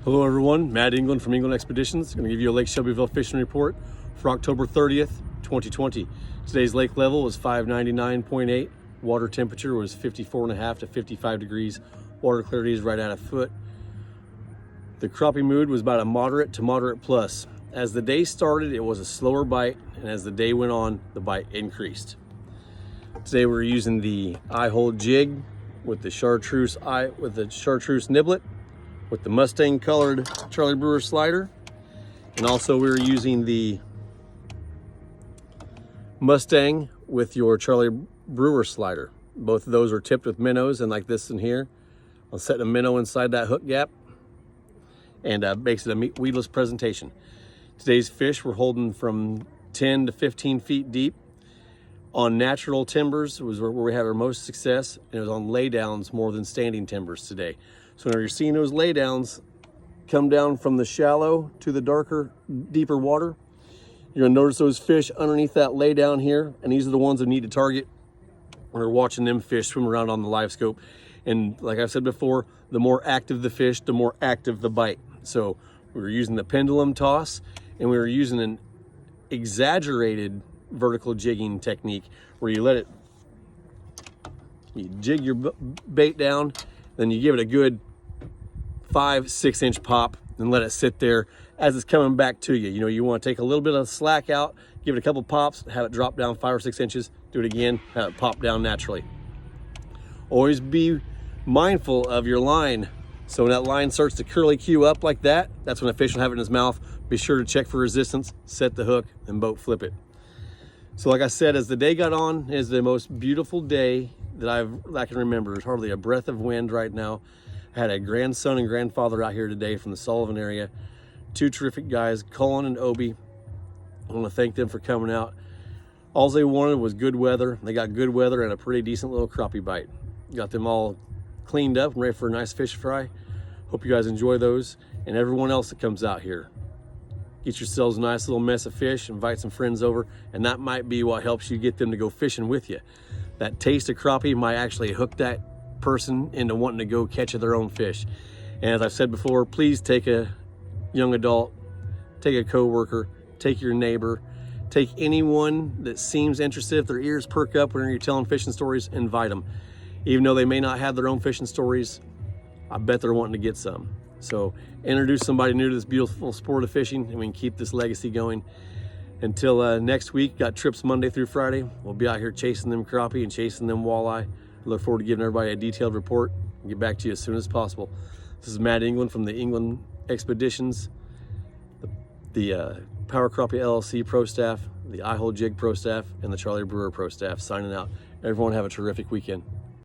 Hello everyone, Matt England from England Expeditions. I'm going to give you a Lake Shelbyville fishing report for October 30th, 2020. Today's lake level was 599.8. Water temperature was 54.5 to 55 degrees. Water clarity is right at a foot. The crappie mood was about a moderate to moderate plus. As the day started, it was a slower bite, and as the day went on, the bite increased. Today we're using the eye-hole jig with the chartreuse niblet, with the Mustang colored Charlie Brewer slider. And also we were using the Mustang with your Charlie Brewer slider. Both of those are tipped with minnows, and like this in here, I'll set a minnow inside that hook gap, and makes it a weedless presentation. Today's fish were holding from 10 to 15 feet deep. On natural timbers was where we had our most success, and it was on laydowns more than standing timbers today. So when you're seeing those laydowns come down from the shallow to the darker, deeper water, you're gonna notice those fish underneath that laydown here, and these are the ones that need to target. We're watching them fish swim around on the live scope. And like I've said before, the more active the fish, the more active the bite. So we were using the pendulum toss, and we were using an exaggerated vertical jigging technique where you jig your bait down, then you give it a good 5-6 inch pop and let it sit there as it's coming back to you. You know, you want to take a little bit of slack out, give it a couple pops, have it drop down 5 or 6 inches, do it again, have it pop down naturally. Always be mindful of your line. So when that line starts to curly cue up like that, that's when a fish will have it in his mouth. Be sure to check for resistance, set the hook, and boat flip it. So like I said, as the day got on, it is the most beautiful day that I can remember. There's hardly a breath of wind right now. I had a grandson and grandfather out here today from the Sullivan area. Two terrific guys, Colin and Obi. I want to thank them for coming out. All they wanted was good weather. They got good weather and a pretty decent little crappie bite. Got them all cleaned up and ready for a nice fish fry. Hope you guys enjoy those, and everyone else that comes out here. Get yourselves a nice little mess of fish, invite some friends over, and that might be what helps you get them to go fishing with you. That taste of crappie might actually hook that person into wanting to go catch their own fish. And as I've said before, please take a young adult, take a coworker, take your neighbor, take anyone that seems interested. If their ears perk up when you're telling fishing stories, invite them. Even though they may not have their own fishing stories, I bet they're wanting to get some. So introduce somebody new to this beautiful sport of fishing, and we can keep this legacy going. Until next week, got trips Monday through Friday. We'll be out here chasing them crappie and chasing them walleye. I look forward to giving everybody a detailed report and get back to you as soon as possible. This is Matt England from the England Expeditions, the Power Crappie LLC Pro Staff, the Eye-Hole Jig Pro Staff, and the Charlie Brewer Pro Staff signing out. Everyone have a terrific weekend.